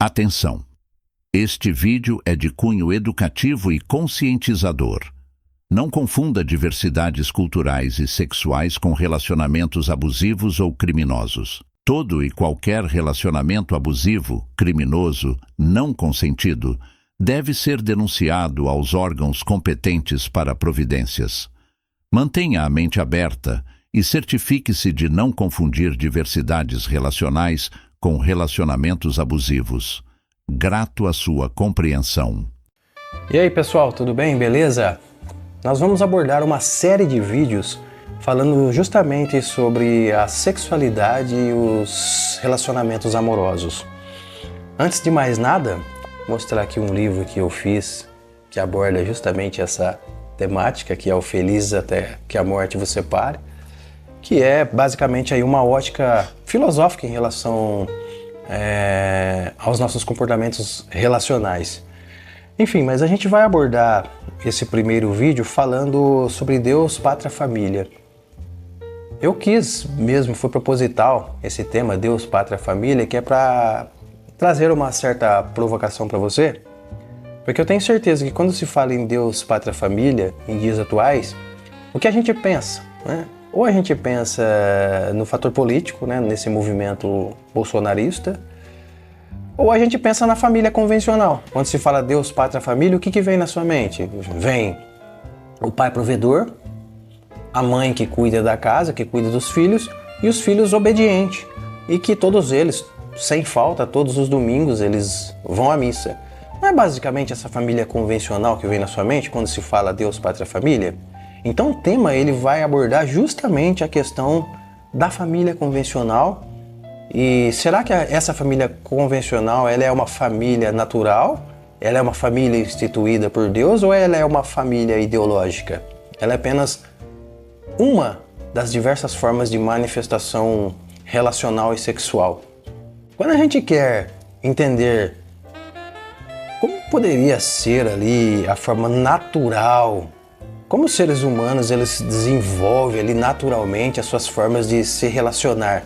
Atenção! Este vídeo é de cunho educativo e conscientizador. Não confunda diversidades culturais e sexuais com relacionamentos abusivos ou criminosos. Todo e qualquer relacionamento abusivo, criminoso, não consentido, deve ser denunciado aos órgãos competentes para providências. Mantenha a mente aberta e certifique-se de não confundir diversidades relacionais com relacionamentos abusivos. Grato à sua compreensão. E aí pessoal, tudo bem? Beleza? Nós vamos abordar uma série de vídeos falando justamente sobre a sexualidade e os relacionamentos amorosos. Antes de mais nada, vou mostrar aqui um livro que eu fiz que aborda justamente essa temática, que é o Felizes até que a morte vos separe, que é basicamente aí uma ótica filosófica em relação aos nossos comportamentos relacionais. Enfim, mas a gente vai abordar esse primeiro vídeo falando sobre Deus, Pátria, Família. Eu quis mesmo, foi proposital esse tema, Deus, Pátria, Família, que é para trazer uma certa provocação para você, porque eu tenho certeza que quando se fala em Deus, Pátria, Família, em dias atuais, o que a gente pensa, né? Ou a gente pensa no fator político, né, nesse movimento bolsonarista, ou a gente pensa na família convencional. Quando se fala Deus, Pátria, Família, o que vem na sua mente? Vem o pai provedor, a mãe que cuida da casa, que cuida dos filhos, e os filhos obedientes. E que todos eles, sem falta, todos os domingos, eles vão à missa. Não é basicamente essa família convencional que vem na sua mente quando se fala Deus, Pátria, Família? Então o tema ele vai abordar justamente a questão da família convencional. E será que essa família convencional ela é uma família natural? Ela é uma família instituída por Deus ou ela é uma família ideológica? Ela é apenas uma das diversas formas de manifestação relacional e sexual. Quando a gente quer entender como poderia ser ali a forma natural, como os seres humanos eles desenvolvem ali naturalmente as suas formas de se relacionar,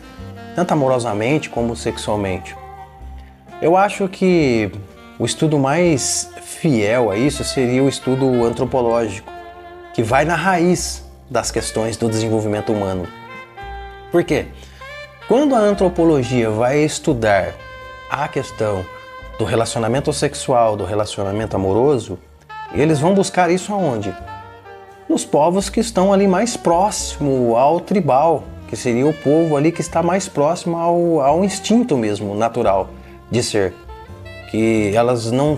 tanto amorosamente como sexualmente. Eu acho que o estudo mais fiel a isso seria o estudo antropológico, que vai na raiz das questões do desenvolvimento humano. Por quê? Quando a antropologia vai estudar a questão do relacionamento sexual, do relacionamento amoroso, eles vão buscar isso aonde? Nos povos que estão ali mais próximo ao tribal, que seria o povo ali que está mais próximo ao instinto mesmo, natural de ser. Que elas não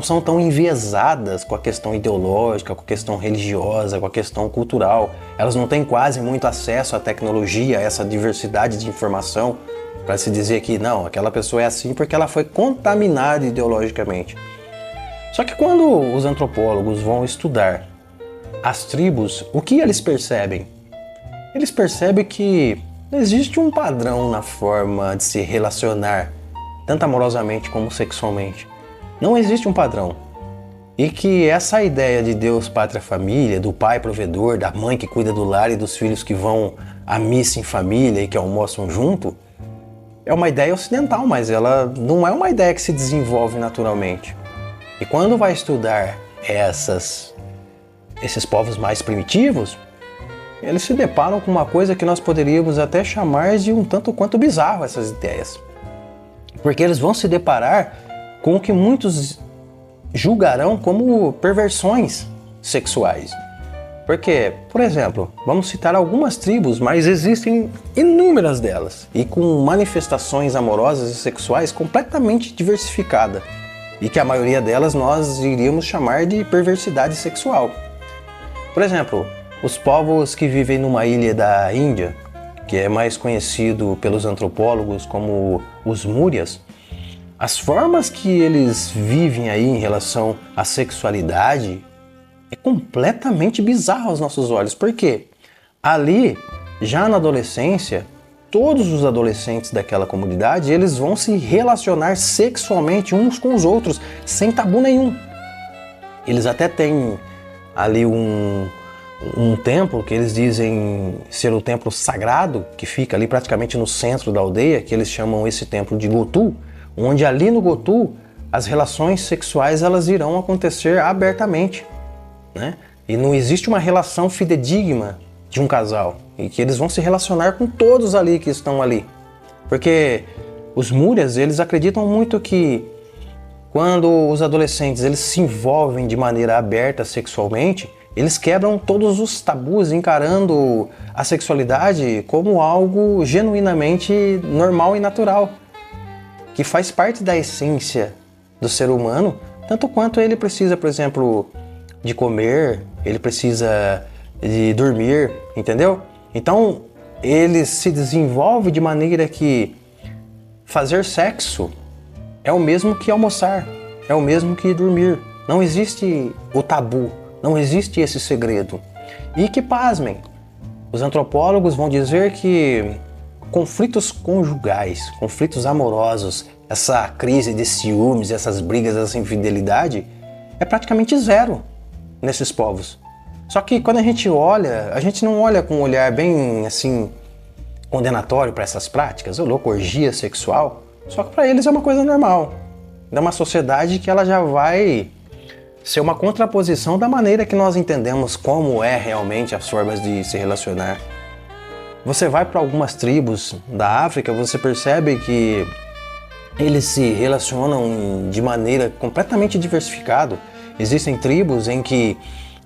são tão enviesadas com a questão ideológica, com a questão religiosa, com a questão cultural. Elas não têm quase muito acesso à tecnologia, a essa diversidade de informação, para se dizer que não, aquela pessoa é assim porque ela foi contaminada ideologicamente. Só que quando os antropólogos vão estudar as tribos, o que eles percebem? Eles percebem que existe um padrão na forma de se relacionar, tanto amorosamente como sexualmente. Não existe um padrão. E que essa ideia de Deus, Pátria, Família, do pai provedor, da mãe que cuida do lar e dos filhos que vão à missa em família e que almoçam junto, é uma ideia ocidental, mas ela não é uma ideia que se desenvolve naturalmente. E quando vai estudar esses povos mais primitivos, eles se deparam com uma coisa que nós poderíamos até chamar de um tanto quanto bizarro essas ideias. Porque eles vão se deparar com o que muitos julgarão como perversões sexuais. Porque, por exemplo, vamos citar algumas tribos, mas existem inúmeras delas, e com manifestações amorosas e sexuais completamente diversificadas, e que a maioria delas nós iríamos chamar de perversidade sexual. Por exemplo, os povos que vivem numa ilha da Índia, que é mais conhecido pelos antropólogos como os Múrias, as formas que eles vivem aí em relação à sexualidade é completamente bizarro aos nossos olhos. Por quê? Ali, já na adolescência, todos os adolescentes daquela comunidade, eles vão se relacionar sexualmente uns com os outros, sem tabu nenhum. Eles até têm ali um templo que eles dizem ser o templo sagrado, que fica ali praticamente no centro da aldeia, que eles chamam esse templo de Gotu, onde ali no Gotu as relações sexuais elas irão acontecer abertamente, né? E não existe uma relação fidedigna de um casal, e que eles vão se relacionar com todos ali que estão ali. Porque os Muryas, eles acreditam muito que quando os adolescentes eles se envolvem de maneira aberta sexualmente, eles quebram todos os tabus, encarando a sexualidade como algo genuinamente normal e natural, que faz parte da essência do ser humano, tanto quanto ele precisa, por exemplo, de comer, ele precisa de dormir, entendeu? Então, ele se desenvolve de maneira que fazer sexo é o mesmo que almoçar, é o mesmo que dormir. Não existe o tabu, não existe esse segredo. E que, pasmem, os antropólogos vão dizer que conflitos conjugais, conflitos amorosos, essa crise de ciúmes, essas brigas, essa infidelidade, é praticamente zero nesses povos. Só que quando a gente olha, a gente não olha com um olhar bem assim condenatório para essas práticas, louco, orgia sexual, só que para eles é uma coisa normal. É uma sociedade que ela já vai ser uma contraposição da maneira que nós entendemos como é realmente as formas de se relacionar. Você vai para algumas tribos da África, você percebe que eles se relacionam de maneira completamente diversificada. Existem tribos em que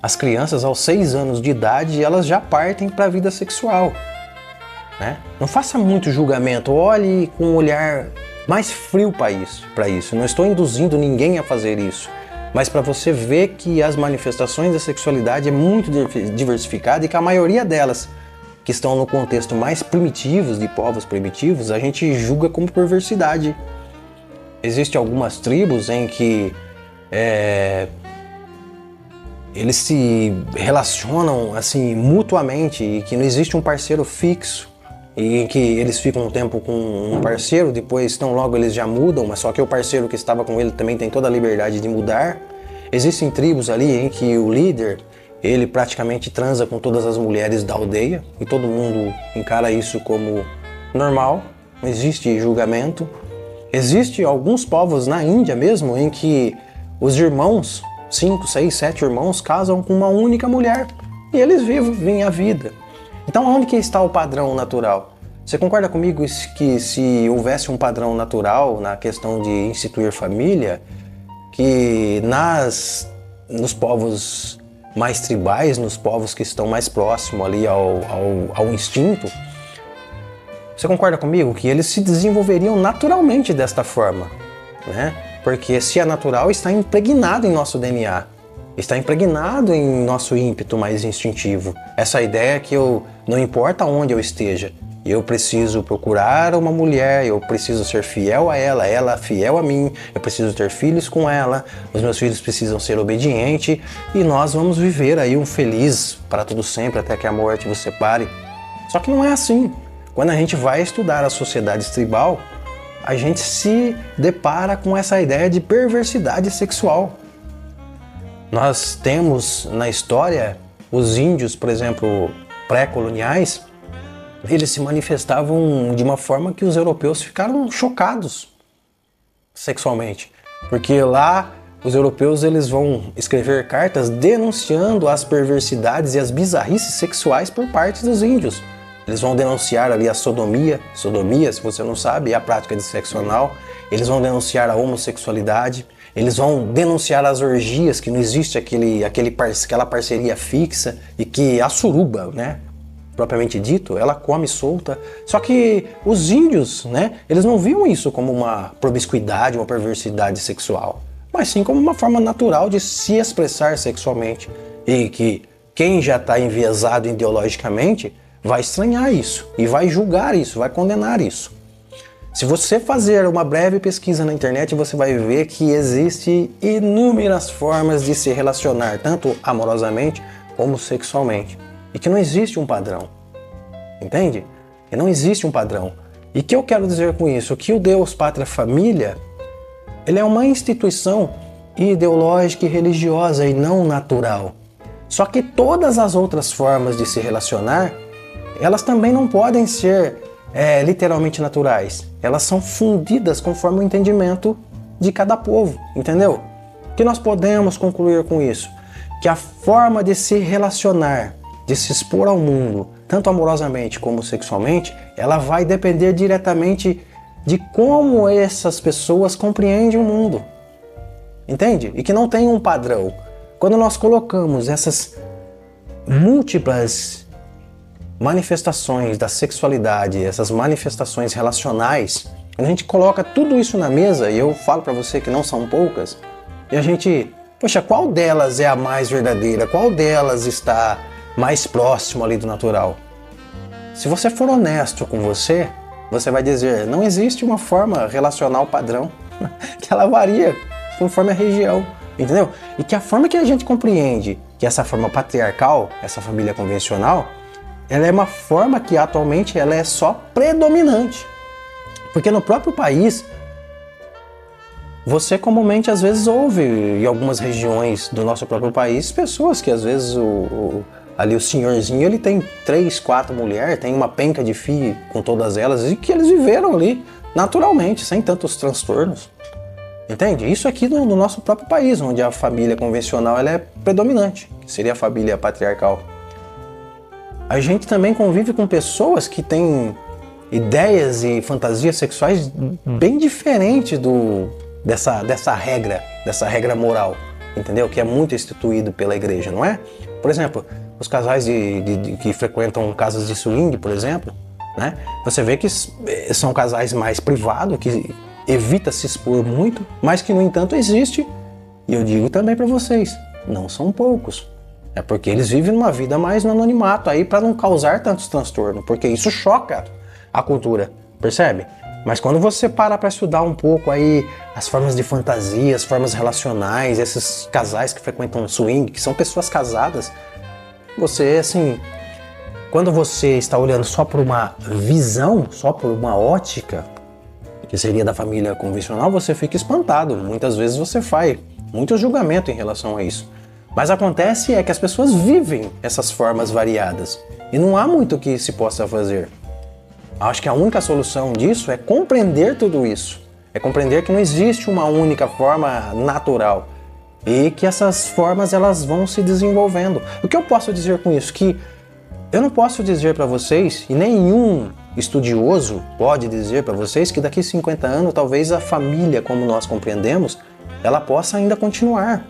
as crianças aos 6 anos de idade elas já partem para a vida sexual, né? Não faça muito julgamento, olhe com um olhar mais frio para isso. Não estou induzindo ninguém a fazer isso, mas para você ver que as manifestações da sexualidade é muito diversificada e que a maioria delas que estão no contexto mais primitivos, de povos primitivos, a gente julga como perversidade. Existem algumas tribos em que eles se relacionam assim mutuamente e que não existe um parceiro fixo e que eles ficam um tempo com um parceiro, depois tão logo eles já mudam, mas só que o parceiro que estava com ele também tem toda a liberdade de mudar. Existem tribos ali em que o líder, ele praticamente transa com todas as mulheres da aldeia e todo mundo encara isso como normal, não existe julgamento. Existem alguns povos na Índia mesmo em que os irmãos, 5, 6, 7 irmãos, casam com uma única mulher e eles vivem a vida. Então onde que está o padrão natural? Você concorda comigo que se houvesse um padrão natural na questão de instituir família, que nos povos mais tribais, nos povos que estão mais próximos ali ao instinto, você concorda comigo que eles se desenvolveriam naturalmente desta forma, né? Porque se é natural, está impregnado em nosso DNA, está impregnado em nosso ímpeto mais instintivo. Essa ideia que não importa onde eu esteja, eu preciso procurar uma mulher, eu preciso ser fiel a ela, ela fiel a mim, eu preciso ter filhos com ela, os meus filhos precisam ser obedientes e nós vamos viver aí um feliz para todo sempre até que a morte vos separe. Só que não é assim. Quando a gente vai estudar a sociedade tribal, a gente se depara com essa ideia de perversidade sexual. Nós temos na história os índios, por exemplo, pré-coloniais, eles se manifestavam de uma forma que os europeus ficaram chocados sexualmente. Porque lá os europeus eles vão escrever cartas denunciando as perversidades e as bizarrices sexuais por parte dos índios. Eles vão denunciar ali a sodomia, se você não sabe, é a prática de sexo anal. Eles vão denunciar a homossexualidade, eles vão denunciar as orgias, que não existe aquela parceria fixa e que a suruba, né, propriamente dito, ela come solta. Só que os índios, né, eles não viam isso como uma promiscuidade, uma perversidade sexual, mas sim como uma forma natural de se expressar sexualmente. E que quem já está enviesado ideologicamente vai estranhar isso e vai julgar isso, vai condenar isso. Se você fazer uma breve pesquisa na internet, você vai ver que existe inúmeras formas de se relacionar, tanto amorosamente como sexualmente, e que não existe um padrão, entende? Que não existe um padrão. E o que eu quero dizer com isso? Que o Deus, Pátria, Família, ele é uma instituição ideológica e religiosa e não natural. Só que todas as outras formas de se relacionar, elas também não podem ser literalmente naturais. Elas são fundidas conforme o entendimento de cada povo, entendeu? O que nós podemos concluir com isso? Que a forma de se relacionar, de se expor ao mundo, tanto amorosamente como sexualmente, ela vai depender diretamente de como essas pessoas compreendem o mundo. Entende? E que não tem um padrão. Quando nós colocamos essas múltiplas manifestações da sexualidade, essas manifestações relacionais, quando a gente coloca tudo isso na mesa, e eu falo para você que não são poucas, e a gente, poxa, qual delas é a mais verdadeira? Qual delas está mais próximo ali do natural? Se você for honesto com você, você vai dizer, não existe uma forma relacional padrão, que ela varia conforme a região, entendeu? E que a forma que a gente compreende que essa forma patriarcal, essa família convencional, ela é uma forma que atualmente ela é só predominante. Porque no próprio país, você comumente às vezes ouve em algumas regiões do nosso próprio país pessoas que às vezes ali o senhorzinho ele tem 3, 4 mulheres, tem uma penca de filho com todas elas e que eles viveram ali naturalmente, sem tantos transtornos. Entende? Isso aqui no nosso próprio país, onde a família convencional ela é predominante, que seria a família patriarcal. A gente também convive com pessoas que têm ideias e fantasias sexuais bem diferentes dessa regra moral, entendeu? Que é muito instituído pela igreja, não é? Por exemplo, os casais que frequentam casas de swing, por exemplo, né? Você vê que são casais mais privados, que evita se expor muito, mas que no entanto existe, e eu digo também para vocês, não são poucos. É porque eles vivem uma vida mais no anonimato aí para não causar tantos transtornos, porque isso choca a cultura, percebe? Mas quando você para estudar um pouco aí as formas de fantasia, as formas relacionais, esses casais que frequentam swing, que são pessoas casadas, você assim, quando você está olhando só por uma visão, só por uma ótica, que seria da família convencional, você fica espantado. Muitas vezes você faz muito julgamento em relação a isso. Mas acontece é que as pessoas vivem essas formas variadas e não há muito que se possa fazer. Acho que a única solução disso é compreender tudo isso. É compreender que não existe uma única forma natural e que essas formas elas vão se desenvolvendo. O que eu posso dizer com isso? Que eu não posso dizer para vocês, e nenhum estudioso pode dizer para vocês, que daqui a 50 anos talvez a família como nós compreendemos, ela possa ainda continuar.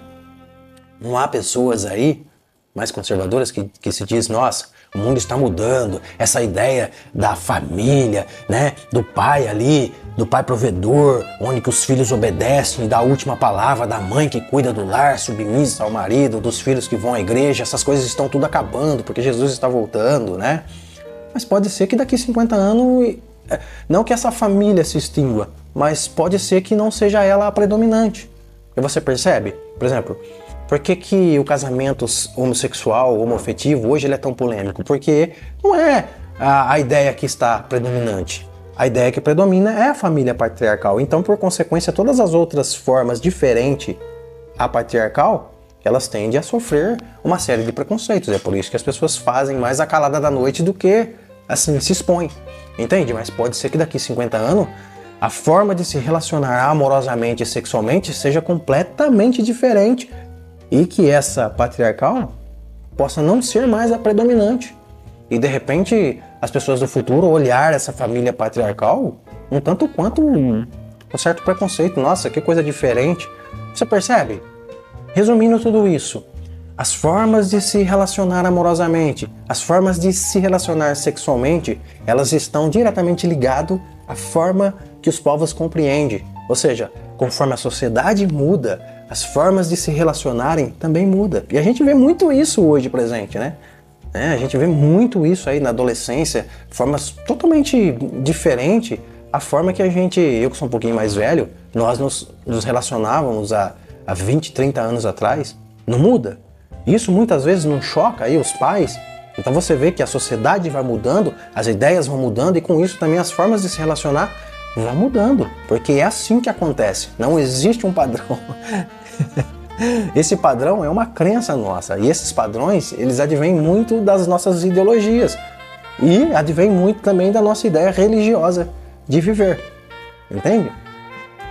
Não há pessoas aí mais conservadoras que se diz, nossa, o mundo está mudando, essa ideia da família, né, do pai ali, do pai provedor, onde que os filhos obedecem, da última palavra, da mãe que cuida do lar, submissa ao marido, dos filhos que vão à igreja, essas coisas estão tudo acabando, porque Jesus está voltando, né? Mas pode ser que daqui a 50 anos, não que essa família se extingua, mas pode ser que não seja ela a predominante. E você percebe? Por exemplo, por que o casamento homossexual, homoafetivo, hoje ele é tão polêmico? Porque não é a ideia que está predominante. A ideia que predomina é a família patriarcal. Então, por consequência, todas as outras formas diferentes à patriarcal, elas tendem a sofrer uma série de preconceitos. É por isso que as pessoas fazem mais a calada da noite do que, assim, se expõem. Entende? Mas pode ser que daqui a 50 anos, a forma de se relacionar amorosamente e sexualmente seja completamente diferente e que essa patriarcal possa não ser mais a predominante. E de repente as pessoas do futuro olhar essa família patriarcal um tanto quanto um certo preconceito. Nossa, que coisa diferente. Você percebe? Resumindo tudo isso, as formas de se relacionar amorosamente, as formas de se relacionar sexualmente, elas estão diretamente ligadas à forma que os povos compreendem. Ou seja, conforme a sociedade muda, as formas de se relacionarem também mudam. E a gente vê muito isso hoje presente, né? A gente vê muito isso aí na adolescência, formas totalmente diferentes. A forma que a gente, eu que sou um pouquinho mais velho, nós nos relacionávamos há 20, 30 anos atrás, não muda. Isso muitas vezes não choca aí os pais. Então você vê que a sociedade vai mudando, as ideias vão mudando e com isso também as formas de se relacionar vão mudando. Porque é assim que acontece, não existe um padrão. Esse padrão é uma crença nossa, e esses padrões, eles advêm muito das nossas ideologias e advêm muito também da nossa ideia religiosa de viver, entende?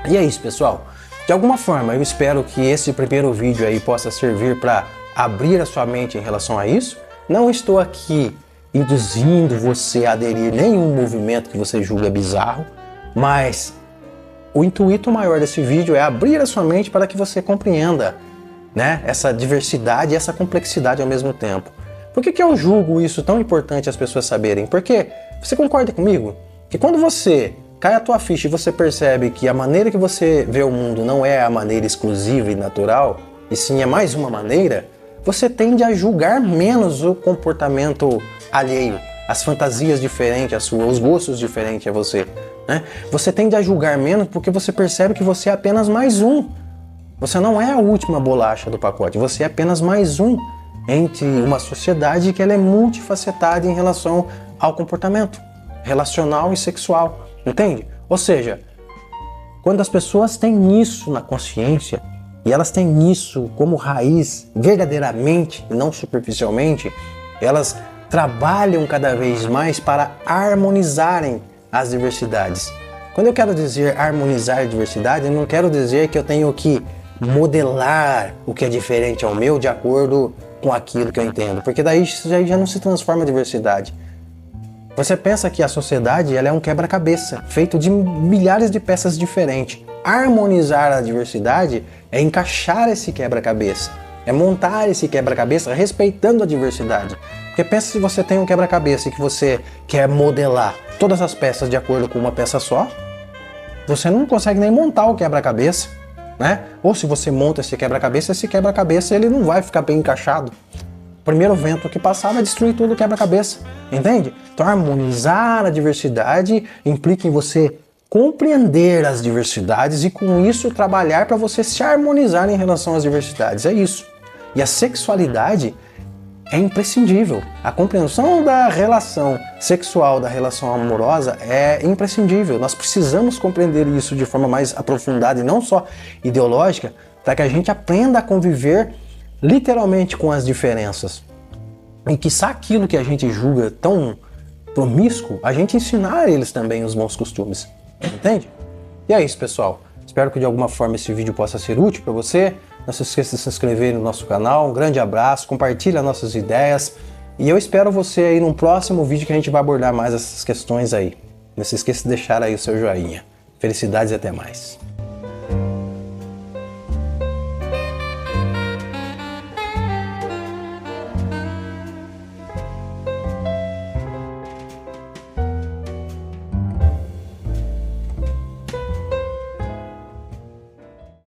E é isso, pessoal. De alguma forma, eu espero que esse primeiro vídeo aí possa servir para abrir a sua mente em relação a isso. Não estou aqui induzindo você a aderir a nenhum movimento que você julga bizarro, mas o intuito maior desse vídeo é abrir a sua mente para que você compreenda, né, essa diversidade e essa complexidade ao mesmo tempo. Por que eu julgo isso tão importante as pessoas saberem? Porque você concorda comigo que quando você cai a tua ficha e você percebe que a maneira que você vê o mundo não é a maneira exclusiva e natural, e sim é mais uma maneira, você tende a julgar menos o comportamento alheio, as fantasias diferentes a sua, os gostos diferentes a você, né? Você tende a julgar menos porque você percebe que você é apenas mais um. Você não é a última bolacha do pacote, você é apenas mais um entre uma sociedade que ela é multifacetada em relação ao comportamento relacional e sexual, entende? Ou seja, quando as pessoas têm isso na consciência, e elas têm isso como raiz verdadeiramente e não superficialmente, elas trabalham cada vez mais para harmonizarem as diversidades. Quando eu quero dizer harmonizar a diversidade, eu não quero dizer que eu tenho que modelar o que é diferente ao meu de acordo com aquilo que eu entendo, porque daí isso já não se transforma em diversidade. Você pensa que a sociedade ela é um quebra-cabeça, feito de milhares de peças diferentes. Harmonizar a diversidade é encaixar esse quebra-cabeça, é montar esse quebra-cabeça respeitando a diversidade. Porque pensa se você tem um quebra-cabeça e que você quer modelar todas as peças de acordo com uma peça só, você não consegue nem montar o quebra-cabeça, né? Ou se você monta esse quebra-cabeça ele não vai ficar bem encaixado. O primeiro vento que passar vai destruir tudo o quebra-cabeça, entende? Então harmonizar a diversidade implica em você compreender as diversidades e com isso trabalhar para você se harmonizar em relação às diversidades, é isso. E a sexualidade é imprescindível. A compreensão da relação sexual, da relação amorosa é imprescindível. Nós precisamos compreender isso de forma mais aprofundada e não só ideológica, para que a gente aprenda a conviver literalmente com as diferenças. E quiçá aquilo que a gente julga tão promíscuo, a gente ensinar eles também os bons costumes. Entende? E é isso, pessoal. Espero que de alguma forma esse vídeo possa ser útil para você. Não se esqueça de se inscrever no nosso canal. Um grande abraço, compartilha nossas ideias. E eu espero você aí num próximo vídeo que a gente vai abordar mais essas questões aí. Não se esqueça de deixar aí o seu joinha. Felicidades e até mais.